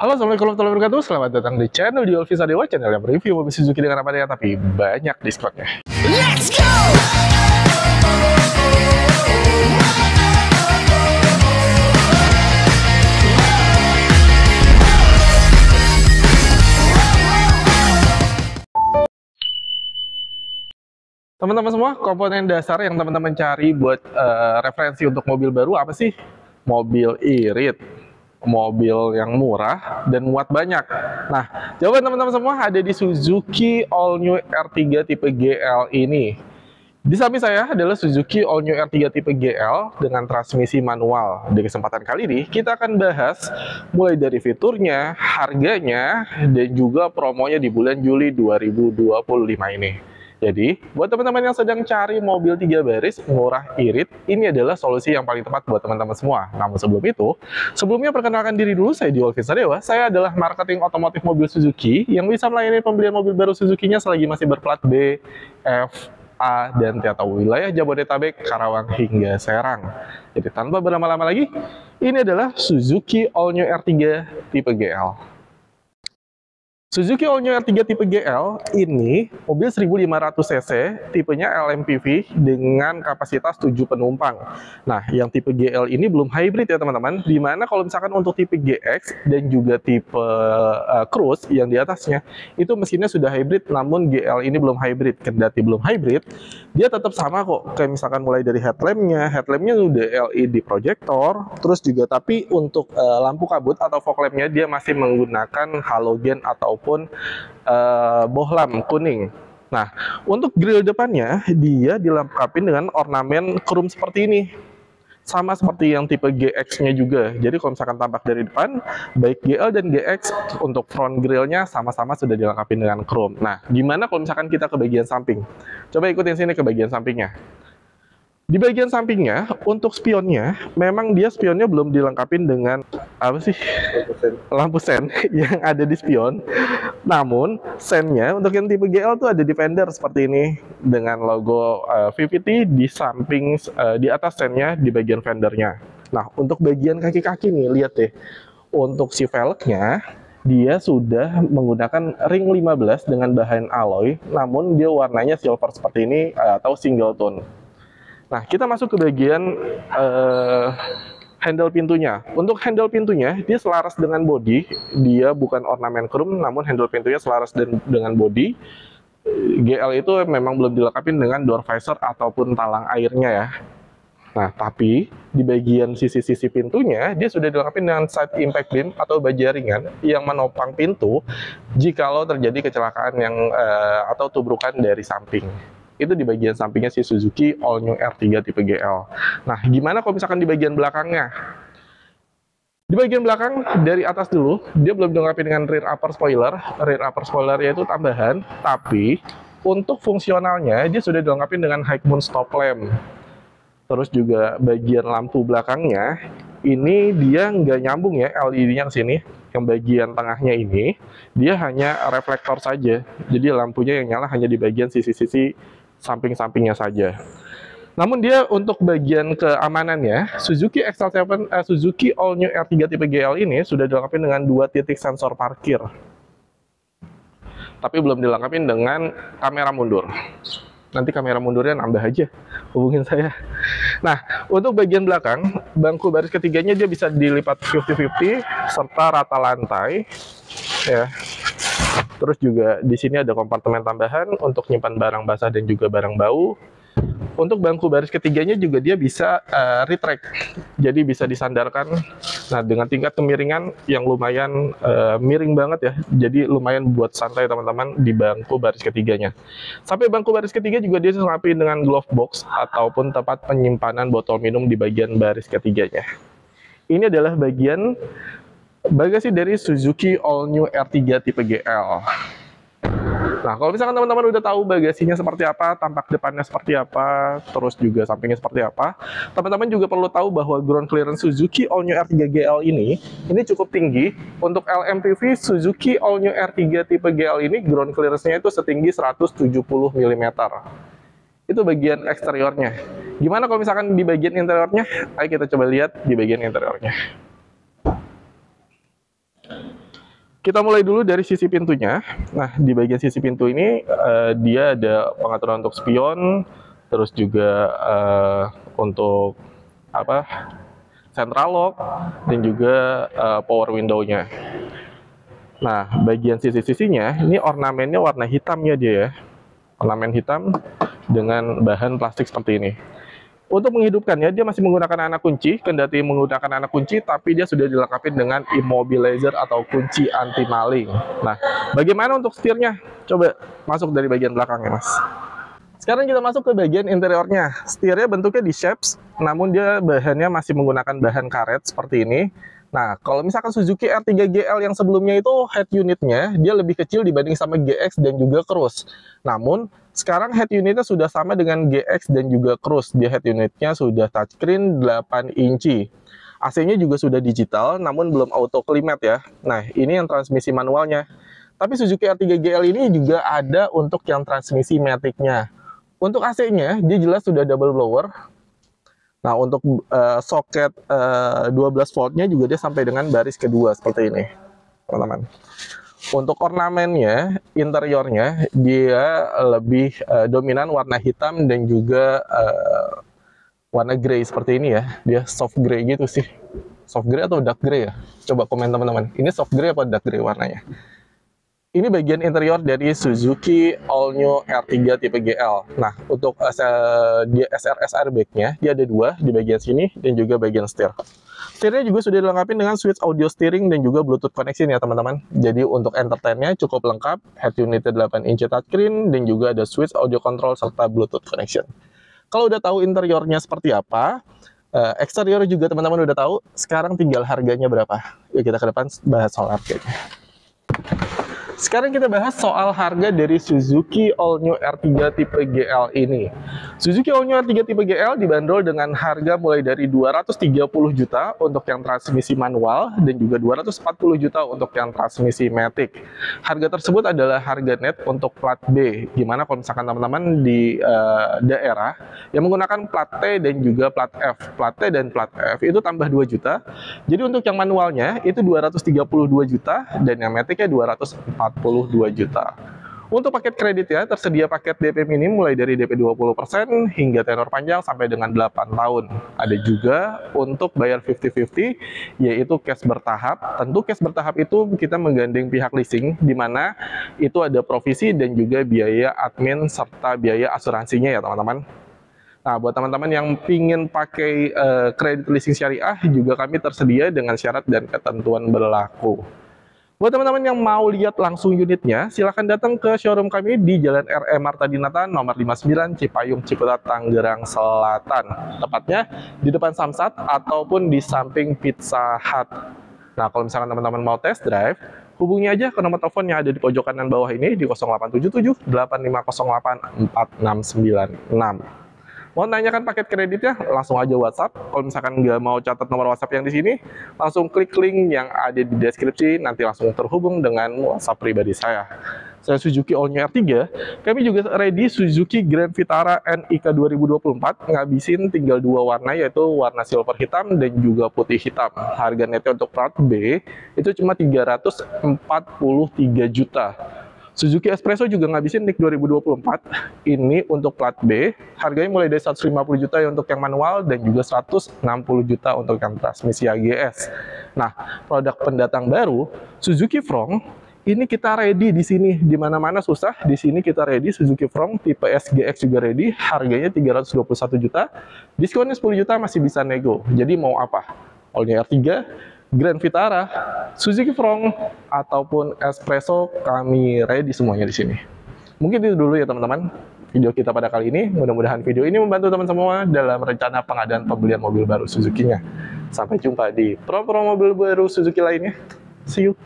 Halo, assalamualaikum warahmatullahi wabarakatuh. Selamat datang di channel Dual Visa Dewa, channel yang review mobil Suzuki dengan apa adanya tapi banyak diskonnya. Let's go! Teman-teman semua, komponen dasar yang teman-teman cari buat referensi untuk mobil baru apa sih? Mobil irit, mobil yang murah dan muat banyak. Nah, jawaban teman-teman semua ada di Suzuki All New R3 tipe GL ini. Di samping saya adalah Suzuki All New R3 tipe GL dengan transmisi manual. Di kesempatan kali ini, kita akan bahas mulai dari fiturnya, harganya, dan juga promonya di bulan Juli 2025 ini. Jadi, buat teman-teman yang sedang cari mobil 3 baris murah irit, ini adalah solusi yang paling tepat buat teman-teman semua. Namun sebelum itu, sebelumnya perkenalkan diri dulu, saya Dual Visa Dewa. Saya adalah marketing otomotif mobil Suzuki yang bisa melayani pembelian mobil baru Suzuki-nya selagi masih berplat B, F, A, dan atau wilayah Jabodetabek, Karawang, hingga Serang. Jadi tanpa berlama-lama lagi, ini adalah Suzuki All New R3 tipe GL. Suzuki All New R3 tipe GL ini mobil 1500 cc, tipenya LMPV dengan kapasitas 7 penumpang. Nah, yang tipe GL ini belum hybrid ya teman-teman, dimana kalau misalkan untuk tipe GX dan juga tipe Cruise yang di atasnya, itu mesinnya sudah hybrid, namun GL ini belum hybrid. Kendati belum hybrid, dia tetap sama kok, kayak misalkan mulai dari headlampnya udah LED projector, terus juga tapi untuk lampu kabut atau fog lampnya dia masih menggunakan halogen ataupun bohlam kuning. Nah, untuk grill depannya dia dilengkapi dengan ornamen chrome seperti ini. Sama seperti yang tipe GX-nya juga. Jadi kalau misalkan tampak dari depan, baik GL dan GX untuk front grillnya sama-sama sudah dilengkapi dengan chrome. Nah, gimana kalau misalkan kita ke bagian samping? Coba ikutin sini ke bagian sampingnya. Di bagian sampingnya, untuk spionnya, memang dia spionnya belum dilengkapi dengan apa sih? Lampu sen yang ada di spion. Namun, sennya untuk yang tipe GL tuh ada di fender seperti ini dengan logo VVT di samping di atas sennya di bagian fendernya. Nah, untuk bagian kaki-kaki nih, lihat deh. Untuk si velgnya, dia sudah menggunakan ring 15 dengan bahan alloy, namun dia warnanya silver seperti ini atau single tone. Nah, kita masuk ke bagian handle pintunya. Untuk handle pintunya, dia selaras dengan body. Dia bukan ornamen chrome, namun handle pintunya selaras dengan body. GL itu memang belum dilengkapi dengan door visor ataupun talang airnya ya. Nah, tapi di bagian sisi-sisi pintunya, dia sudah dilengkapi dengan side impact beam atau baja ringan yang menopang pintu jikalau terjadi kecelakaan yang atau tubrukan dari samping. Itu di bagian sampingnya si Suzuki All New R3 tipe GL. Nah, gimana kalau misalkan di bagian belakangnya? Di bagian belakang, dari atas dulu, dia belum dilengkapi dengan rear upper spoiler. Rear upper spoiler yaitu tambahan, tapi untuk fungsionalnya, dia sudah dilengkapi dengan high moon stop lamp. Terus juga bagian lampu belakangnya, ini dia nggak nyambung ya LED-nya ke sini. Yang bagian tengahnya ini, dia hanya reflektor saja. Jadi lampunya yang nyala hanya di bagian sisi-sisi samping-sampingnya saja. Namun dia untuk bagian keamanannya, Suzuki Suzuki All New R3 tipe GL ini sudah dilengkapi dengan 2 titik sensor parkir. Tapi belum dilengkapi dengan kamera mundur. Nanti kamera mundurnya nambah aja, hubungin saya. Nah, untuk bagian belakang, bangku baris ketiganya dia bisa dilipat 50-50 serta rata lantai ya. Terus juga di sini ada kompartemen tambahan untuk nyimpan barang basah dan juga barang bau. Untuk bangku baris ketiganya juga dia bisa retract, jadi bisa disandarkan. Nah, dengan tingkat kemiringan yang lumayan miring banget ya, jadi lumayan buat santai teman-teman di bangku baris ketiganya. Sampai bangku baris ketiga juga dia dilengkapi dengan glove box ataupun tempat penyimpanan botol minum di bagian baris ketiganya. Ini adalah bagian bagasi dari Suzuki All New R3 tipe GL. Nah, kalau misalkan teman-teman udah tahu bagasinya seperti apa, tampak depannya seperti apa, terus juga sampingnya seperti apa, teman-teman juga perlu tahu bahwa ground clearance Suzuki All New R3 GL ini cukup tinggi. Untuk LMPV Suzuki All New R3 tipe GL ini ground clearance-nya itu setinggi 170 mm. Itu bagian eksteriornya. Gimana kalau misalkan di bagian interiornya? Ayo kita coba lihat di bagian interiornya. Kita mulai dulu dari sisi pintunya. Nah, di bagian sisi pintu ini dia ada pengaturan untuk spion, terus juga untuk apa? Central lock dan juga power window-nya. Nah, bagian sisi-sisinya ini ornamennya warna hitamnya dia ya. Ornamen hitam dengan bahan plastik seperti ini. Untuk menghidupkannya, dia masih menggunakan anak kunci, kendati menggunakan anak kunci, tapi dia sudah dilengkapi dengan immobilizer atau kunci anti maling. Nah, bagaimana untuk setirnya? Coba masuk dari bagian belakangnya, Mas. Sekarang kita masuk ke bagian interiornya. Setirnya bentuknya di shapes, namun dia bahannya masih menggunakan bahan karet seperti ini. Nah, kalau misalkan Suzuki R3 GL yang sebelumnya itu head unitnya, dia lebih kecil dibanding sama GX dan juga Cruise. Namun, sekarang head unitnya sudah sama dengan GX dan juga Cruise. Dia head unitnya sudah touchscreen 8 inci. AC-nya juga sudah digital, namun belum auto climate ya. Nah, ini yang transmisi manualnya. Tapi Suzuki R3 GL ini juga ada untuk yang transmisi matic-nya. Untuk AC-nya, dia jelas sudah double blower. Nah, untuk soket 12 voltnya juga dia sampai dengan baris kedua seperti ini, teman-teman. Untuk ornamennya, interiornya, dia lebih dominan warna hitam dan juga warna grey seperti ini ya. Dia soft grey gitu sih. Soft grey atau dark grey ya? Coba komen teman-teman. Ini soft grey apa dark grey warnanya? Ini bagian interior dari Suzuki All New R3 tipe GL. Nah, untuk SRS airbag-nya, dia ada dua di bagian sini dan juga bagian setir. Setirnya juga sudah dilengkapi dengan switch audio steering dan juga Bluetooth connection ya teman-teman. Jadi untuk entertainnya cukup lengkap, head unitnya 8 inci touchscreen dan juga ada switch audio control serta Bluetooth connection. Kalau udah tahu interiornya seperti apa, eksterior juga teman-teman udah tahu, sekarang tinggal harganya berapa. Yuk kita ke depan bahas soal harganya. Sekarang kita bahas soal harga dari Suzuki All New R3 tipe GL ini. Suzuki All New R3 tipe GL dibanderol dengan harga mulai dari 230 juta untuk yang transmisi manual dan juga 240 juta untuk yang transmisi matic. Harga tersebut adalah harga net untuk plat B. Gimana kalau misalkan teman-teman di daerah yang menggunakan plat T dan juga plat F. Plat T dan plat F itu tambah 2 juta. Jadi untuk yang manualnya itu 232 juta dan yang maticnya 242 juta. Untuk paket kredit ya, tersedia paket DP minim mulai dari DP 20% hingga tenor panjang sampai dengan 8 tahun. Ada juga untuk bayar 50-50, yaitu cash bertahap. Tentu cash bertahap itu kita menggandeng pihak leasing, di mana itu ada provisi dan juga biaya admin serta biaya asuransinya ya teman-teman. Nah, buat teman-teman yang pingin pakai kredit leasing syariah, juga kami tersedia dengan syarat dan ketentuan berlaku. Buat teman-teman yang mau lihat langsung unitnya, silahkan datang ke showroom kami di Jalan R.E. Marta Dinata, nomor 59, Cipayung, Ciputat, Tangerang Selatan. Tepatnya di depan Samsat ataupun di samping Pizza Hut. Nah, kalau misalkan teman-teman mau test drive, hubungi aja ke nomor telepon yang ada di pojok kanan bawah ini di 0877 8508 4696. Mau nanyakan paket kreditnya, langsung aja WhatsApp. Kalau misalkan nggak mau catat nomor WhatsApp yang di sini, langsung klik link yang ada di deskripsi, nanti langsung terhubung dengan WhatsApp pribadi saya. Saya Suzuki All New R3, kami juga ready Suzuki Grand Vitara NIK 2024, ngabisin tinggal dua warna, yaitu warna silver hitam dan juga putih hitam. Harga netnya untuk plat B itu cuma 343 juta. Suzuki Espresso juga ngabisin NIK 2024 ini untuk plat B, harganya mulai dari 150 juta ya untuk yang manual dan juga 160 juta untuk yang transmisi AGS. Nah, produk pendatang baru Suzuki Front ini kita ready di sini, di mana-mana susah, di sini kita ready Suzuki Front tipe SGX juga ready, harganya 321 juta, diskonnya 10 juta masih bisa nego. Jadi mau apa? All New R3, Grand Vitara, Suzuki Front, ataupun Espresso, kami ready semuanya di sini. Mungkin itu dulu ya teman-teman video kita pada kali ini. Mudah-mudahan video ini membantu teman semua dalam rencana pengadaan pembelian mobil baru Suzuki-nya. Sampai jumpa di promo mobil baru Suzuki lainnya. See you!